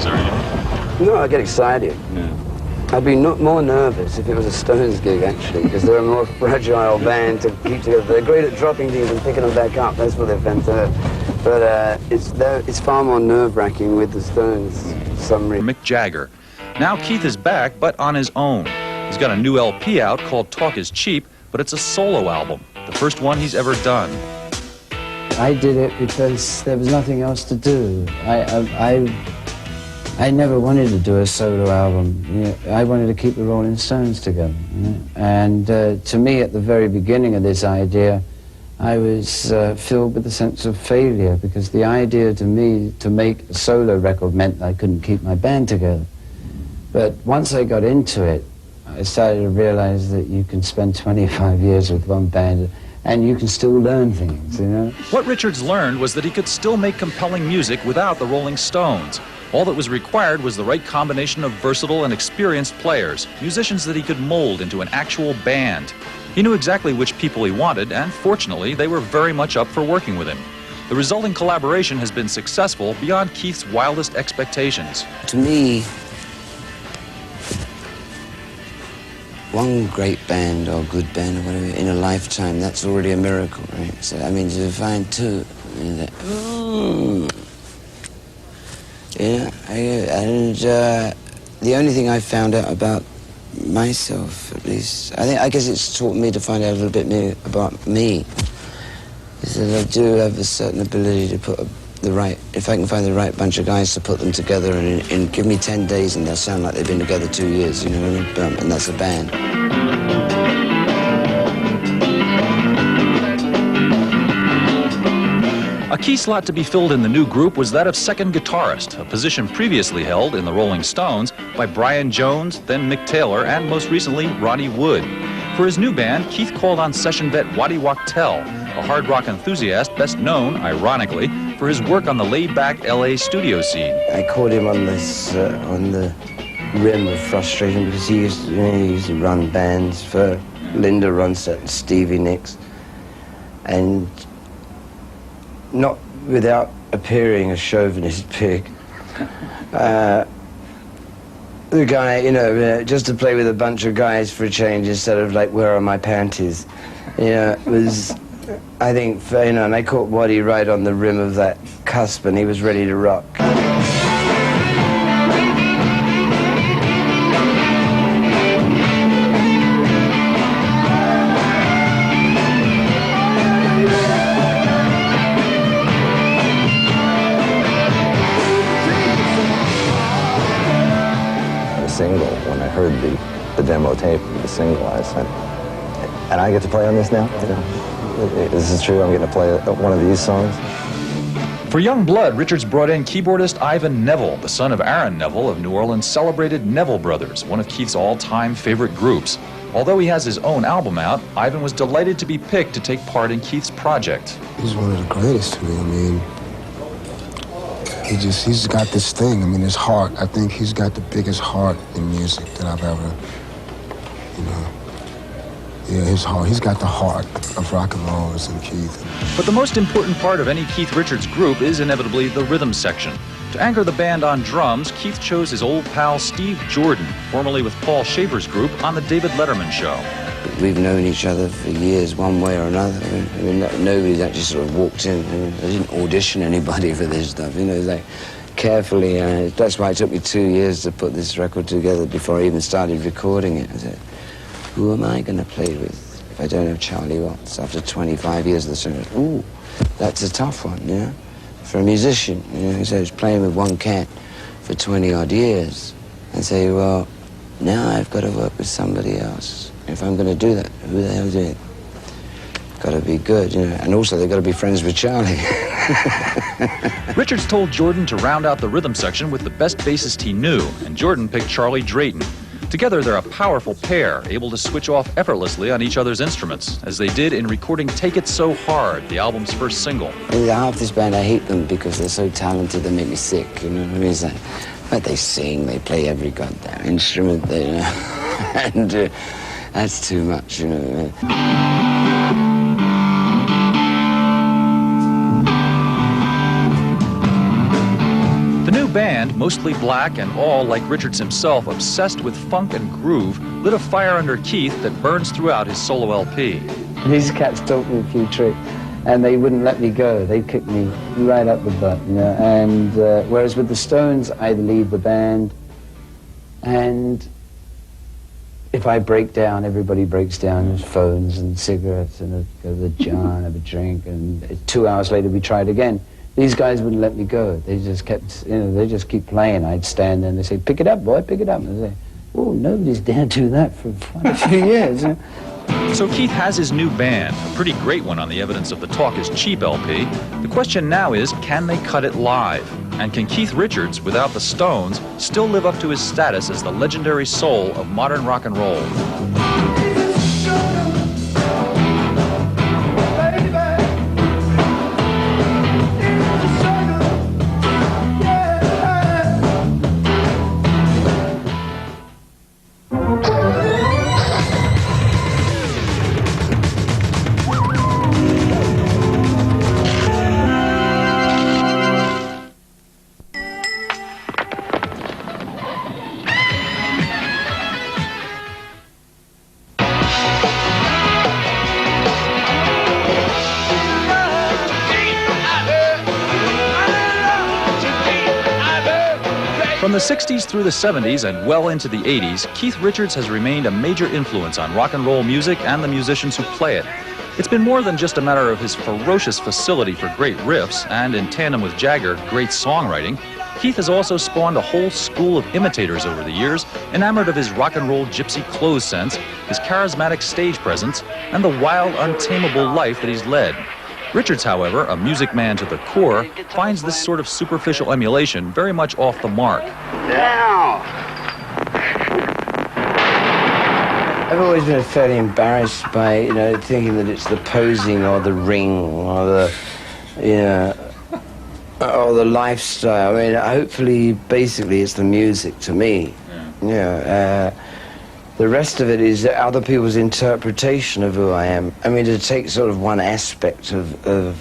songs, are you? No, I get excited. Yeah. I'd be more nervous if it was a Stones gig, actually, because they're a more fragile band to keep together. They're great at dropping things and picking them back up. That's what they're fantastic. But it's far more nerve-wracking with the Stones for some reason. Mick Jagger. Now Keith is back, but on his own. He's got a new LP out called Talk Is Cheap, but it's a solo album, the first one he's ever done. I did it because there was nothing else to do. I never wanted to do a solo album. You know, I wanted to keep the Rolling Stones together. You know? And to me, at the very beginning of this idea, I was filled with a sense of failure, because the idea to me to make a solo record meant I couldn't keep my band together. But once I got into it, I started to realize that you can spend 25 years with one band and you can still learn things, you know? What Richards learned was that he could still make compelling music without the Rolling Stones. All that was required was the right combination of versatile and experienced players, musicians that he could mold into an actual band. He knew exactly which people he wanted, and fortunately, they were very much up for working with him. The resulting collaboration has been successful beyond Keith's wildest expectations. To me, one great band or good band or whatever in a lifetime, that's already a miracle, right? So, I mean, to find two, yeah, and the only thing I found out about myself, at least, I guess it's taught me to find out a little bit more about me, is that I do have a certain ability to put if I can find the right bunch of guys to put them together and give me 10 days and they'll sound like they've been together 2 years, you know what I mean? And that's a band. A key slot to be filled in the new group was that of second guitarist, a position previously held in the Rolling Stones by Brian Jones, then Mick Taylor, and most recently, Ronnie Wood. For his new band, Keith called on session vet Waddy Wachtel, a hard rock enthusiast best known, ironically, for his work on the laid-back LA studio scene. I caught him on this, on the rim of frustration, because he used to run bands for Linda Ronstadt and Stevie Nicks, and not without appearing a chauvinist pig. The guy, you know, just to play with a bunch of guys for a change instead of like, where are my panties? You know, it was, I think, you know, and I caught Waddy right on the rim of that cusp, and he was ready to rock. Single, when I heard the demo tape of the single, I said, and I get to play on this now? You know, is this true? I'm getting to play one of these songs? For Young Blood, Richards brought in keyboardist Ivan Neville, the son of Aaron Neville of New Orleans' celebrated Neville Brothers, one of Keith's all-time favorite groups. Although he has his own album out, Ivan was delighted to be picked to take part in Keith's project. He's one of the greatest to me. I mean, he's got this thing. I mean, his heart. I think he's got the biggest heart in music that I've ever, you know. Yeah, his heart. He's got the heart of rock and roll, as in Keith. But the most important part of any Keith Richards group is inevitably the rhythm section. To anchor the band on drums, Keith chose his old pal Steve Jordan, formerly with Paul Shaver's group, on the David Letterman Show. We've known each other for years, one way or another. I mean, nobody's actually sort of walked in. I mean, I didn't audition anybody for this stuff, you know, like carefully. That's why it took me 2 years to put this record together before I even started recording it. I said, who am I going to play with if I don't have Charlie Watts after 25 years of the song? Ooh, that's a tough one, you know, for a musician. You know, so I was playing with one cat for 20-odd years and say, well, now I've got to work with somebody else. If I'm going to do that, who the hell is it? Got to be good, you know, and also they've got to be friends with Charlie. Richards told Jordan to round out the rhythm section with the best bassist he knew, and Jordan picked Charlie Drayton. Together, they're a powerful pair, able to switch off effortlessly on each other's instruments, as they did in recording Take It So Hard, the album's first single. I mean, half this band, I hate them because they're so talented, they make me sick, you know what I mean? It's like, but they sing, they play every goddamn instrument, they, you know, and that's too much, you know. The new band, mostly black and all, like Richards himself, obsessed with funk and groove, lit a fire under Keith that burns throughout his solo LP. These cats taught me a few tricks, and they wouldn't let me go. They kicked me right up the butt, you know. And whereas with the Stones, I'd lead the band, and if I break down, everybody breaks down. There's phones and cigarettes, and I'd go to the jar and have a drink, and 2 hours later we tried again. These guys wouldn't let me go. They just kept, you know, they just keep playing. I'd stand there and they'd say, "Pick it up, boy, pick it up." And I'd say, "Oh, nobody's dared do that for quite a few years." So Keith has his new band, a pretty great one on the Evidence of the Talk is Cheap LP. The question now is, can they cut it live? And can Keith Richards, without the Stones, still live up to his status as the legendary soul of modern rock and roll? From the 60s through the 70s and well into the 80s, Keith Richards has remained a major influence on rock and roll music and the musicians who play it. It's been more than just a matter of his ferocious facility for great riffs and, in tandem with Jagger, great songwriting. Keith has also spawned a whole school of imitators over the years, enamored of his rock and roll gypsy clothes sense, his charismatic stage presence, and the wild, untamable life that he's led. Richards, however, a music man to the core, finds this sort of superficial emulation very much off the mark. Now! I've always been fairly embarrassed by, you know, thinking that it's the posing or the ring or the, you know, or the lifestyle. I mean, hopefully, basically, it's the music to me. Yeah. The rest of it is other people's interpretation of who I am. I mean, to take sort of one aspect of a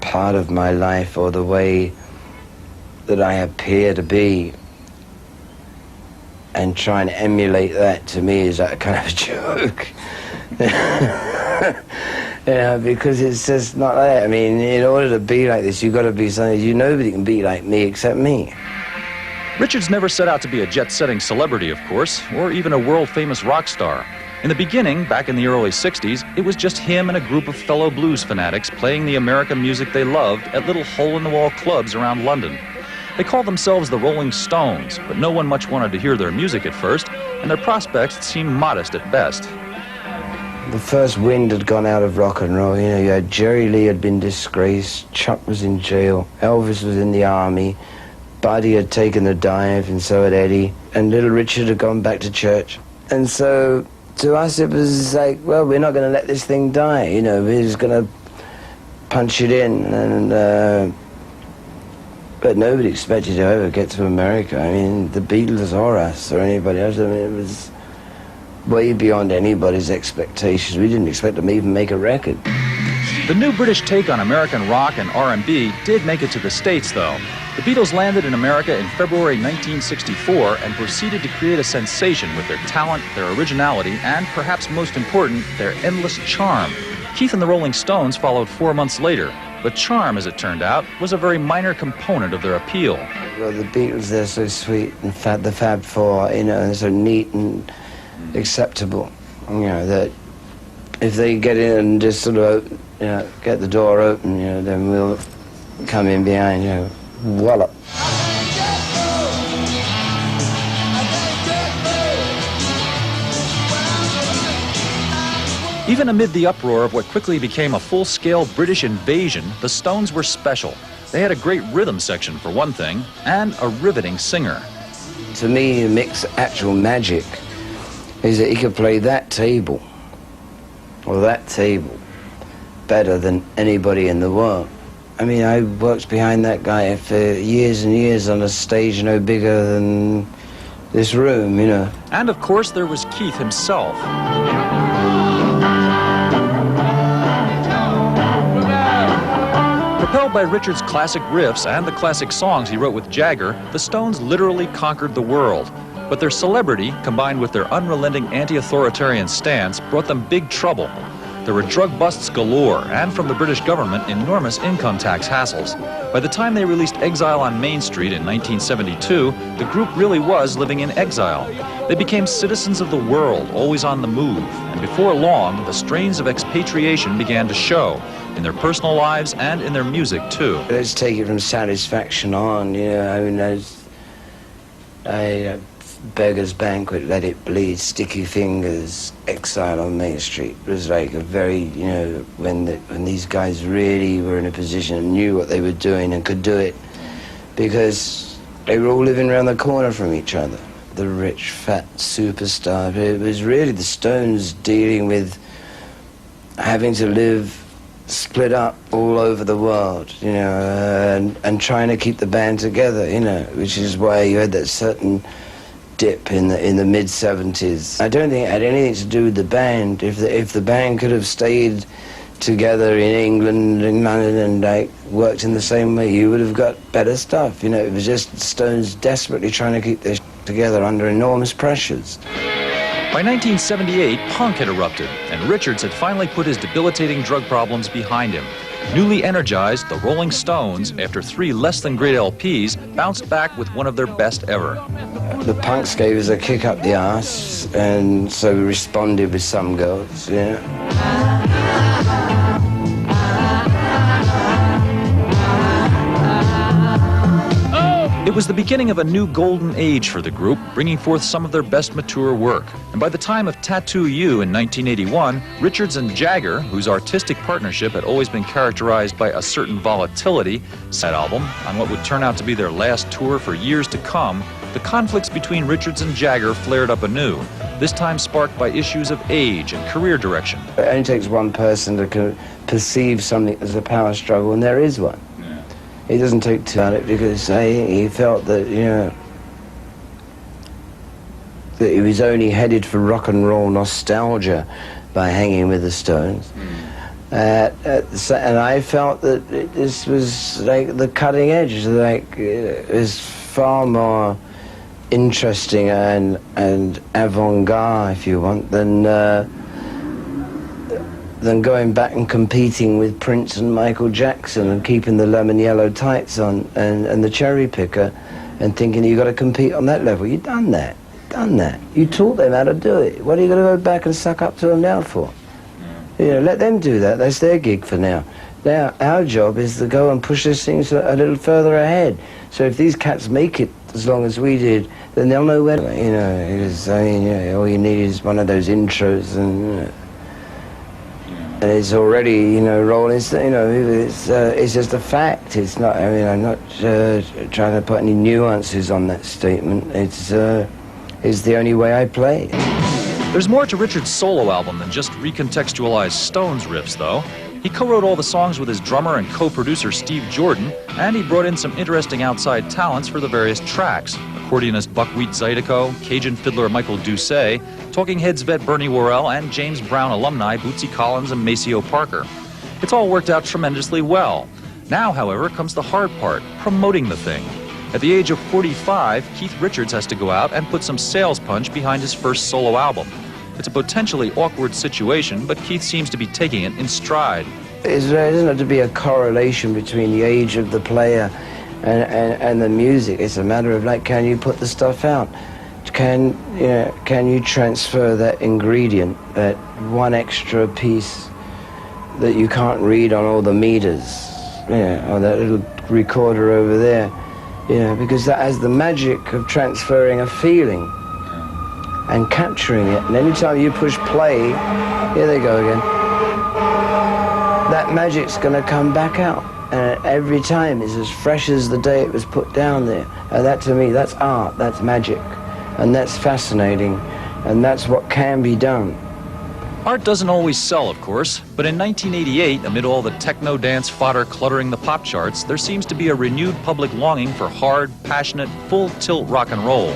part of my life or the way that I appear to be and try and emulate that, to me, is a kind of a joke. You know, because it's just not that. I mean, in order to be like this, you've got to be something. Nobody can be like me except me. Richards never set out to be a jet-setting celebrity, of course, or even a world-famous rock star. In the beginning, back in the early 60s, it was just him and a group of fellow blues fanatics playing the American music they loved at little hole-in-the-wall clubs around London. They called themselves the Rolling Stones, but no one much wanted to hear their music at first, and their prospects seemed modest at best. The first wind had gone out of rock and roll. You know, you had Jerry Lee had been disgraced, Chuck was in jail, Elvis was in the army, Buddy had taken the dive, and so had Eddie, and Little Richard had gone back to church. And so, to us, it was like, well, we're not going to let this thing die, you know, we're just going to punch it in, and, but nobody expected to ever get to America. I mean, the Beatles or us or anybody else, I mean, it was way beyond anybody's expectations. We didn't expect them to even make a record. The new British take on American rock and R&B did make it to the States, though. The Beatles landed in America in February 1964 and proceeded to create a sensation with their talent, their originality, and, perhaps most important, their endless charm. Keith and the Rolling Stones followed 4 months later, but charm, as it turned out, was a very minor component of their appeal. Well, the Beatles, they're so sweet, and the Fab Four, you know, they're so neat and acceptable, you know, that if they get in and just sort of, you know, get the door open, you know, then we'll come in behind, you know, wallop. Even amid the uproar of what quickly became a full-scale British invasion, the Stones were special. They had a great rhythm section, for one thing, and a riveting singer. To me, Mick's actual magic is that he could play that table, or that table, better than anybody in the world. I mean, I worked behind that guy for years and years on a stage no bigger than this room, you know. And, of course, there was Keith himself. Propelled by Richards' classic riffs and the classic songs he wrote with Jagger, the Stones literally conquered the world. But their celebrity, combined with their unrelenting anti-authoritarian stance, brought them big trouble. There were drug busts galore, and from the British government, enormous income tax hassles. By the time they released Exile on Main Street in 1972, the group really was living in exile. They became citizens of the world, always on the move, and before long, the strains of expatriation began to show, in their personal lives and in their music, too. Let's take it from Satisfaction on, you know, I mean, Beggar's Banquet, Let It Bleed, Sticky Fingers, Exile on Main Street. It was like a very, you know, when these guys really were in a position and knew what they were doing and could do it, because they were all living around the corner from each other. The rich, fat superstar. It was really the Stones dealing with having to live split up all over the world, you know, and trying to keep the band together, you know, which is why you had that certain dip in the mid-70s. I don't think it had anything to do with the band. If the band could have stayed together in England and London and like worked in the same way, you would have got better stuff. You know, it was just the Stones desperately trying to keep their together under enormous pressures. By 1978, punk had erupted, and Richards had finally put his debilitating drug problems behind him. Newly energized, the Rolling Stones, after 3 less-than-great LPs, bounced back with one of their best ever. The punks gave us a kick up the arse, and so we responded with Some Girls, yeah. It was the beginning of a new golden age for the group, bringing forth some of their best mature work. And by the time of Tattoo You in 1981, Richards and Jagger, whose artistic partnership had always been characterized by a certain volatility, set album on what would turn out to be their last tour for years to come. The conflicts between Richards and Jagger flared up anew, this time sparked by issues of age and career direction. It only takes one person to perceive something as a power struggle, and there is one. He doesn't take to it because he felt that, you know, that he was only headed for rock and roll nostalgia by hanging with the Stones. And I felt that this was like the cutting edge, like it was far more interesting and avant-garde, if you want, than going back and competing with Prince and Michael Jackson and keeping the lemon yellow tights on and the cherry picker and thinking you've got to compete on that level. You've done that. You taught them how to do it. What are you going to go back and suck up to them now for? You know, let them do that. That's their gig for now. Now, our job is to go and push these things a little further ahead. So if these cats make it as long as we did, then they'll know where, you know, because, I mean, you know, all you need is one of those intros and, you know, and it's already, you know, rolling, you know, it's just a fact. It's not, I mean, I'm not trying to put any nuances on that statement. It's the only way I play. There's more to Richards' solo album than just recontextualized Stones riffs, though. He co-wrote all the songs with his drummer and co-producer Steve Jordan, and he brought in some interesting outside talents for the various tracks. Accordionist Buckwheat Zydeco, Cajun fiddler Michael Doucet, Talking Heads vet Bernie Worrell, and James Brown alumni Bootsy Collins and Maceo Parker. It's all worked out tremendously well. Now, however, comes the hard part, promoting the thing. At the age of 45, Keith Richards has to go out and put some sales punch behind his first solo album. It's a potentially awkward situation, but Keith seems to be taking it in stride. There doesn't have to be a correlation between the age of the player and the music. It's a matter of, like, can you put the stuff out? Can you transfer that ingredient, that one extra piece that you can't read on all the meters, or that little recorder over there, because that has the magic of transferring a feeling and capturing it. And anytime you push play, here they go again, that magic's going to come back out. And every time it's as fresh as the day it was put down there. And that, to me, that's art, that's magic. And that's fascinating, and that's what can be done. Art doesn't always sell, of course, but in 1988, amid all the techno dance fodder cluttering the pop charts, there seems to be a renewed public longing for hard, passionate, full-tilt rock and roll.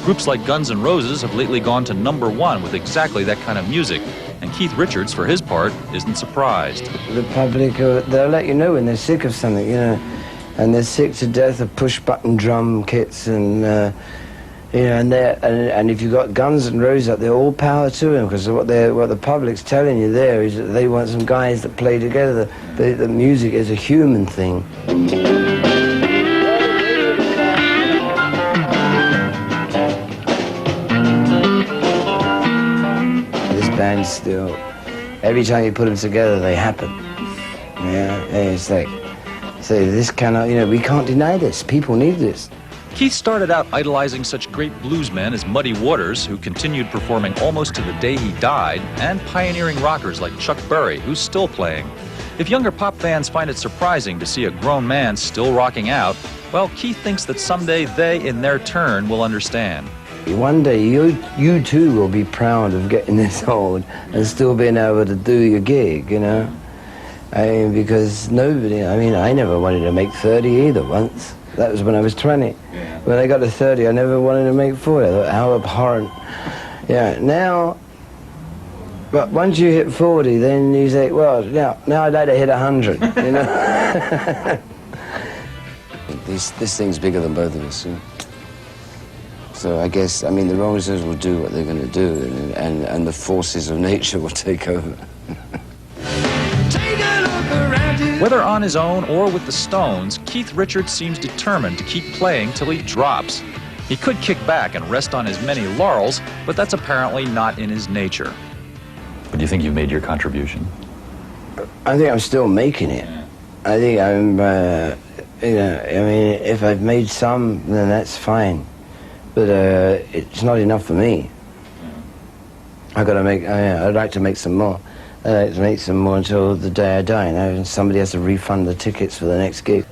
Groups like Guns N' Roses have lately gone to #1 with exactly that kind of music, and Keith Richards, for his part, isn't surprised. The public, they'll let you know when they're sick of something, you know, and they're sick to death of push-button drum kits and, you know, and if you've got Guns N' Roses up there, all power to them, because what the public's telling you there is that they want some guys that play together. The music is a human thing. Band still, every time you put them together, they happen. Yeah, and it's like, so this cannot, you know, we can't deny this. People need this. Keith started out idolizing such great bluesmen as Muddy Waters, who continued performing almost to the day he died, and pioneering rockers like Chuck Berry, who's still playing. If younger pop fans find it surprising to see a grown man still rocking out, well, Keith thinks that someday they, in their turn, will understand. One day you too will be proud of getting this old and still being able to do your gig, you know. I mean, because nobody, I mean, I never wanted to make 30 either once. That was when I was 20. Yeah. When I got to 30, I never wanted to make 40. I thought, how abhorrent. Yeah, now, but once you hit 40, then you say, well, now I'd like to hit 100, you know. This thing's bigger than both of us, you know? So I guess, I mean, the Rolling Stones will do what they're going to do, and the forces of nature will take over. Whether on his own or with the Stones, Keith Richards seems determined to keep playing till he drops. He could kick back and rest on his many laurels, but that's apparently not in his nature. But do you think you've made your contribution? I think I'm still making it. I think I'm, you know, I mean, if I've made some, then that's fine. But it's not enough for me. I've got to make, I'd like to make some more. I'd like to make some more until the day I die, you know, and somebody has to refund the tickets for the next gig.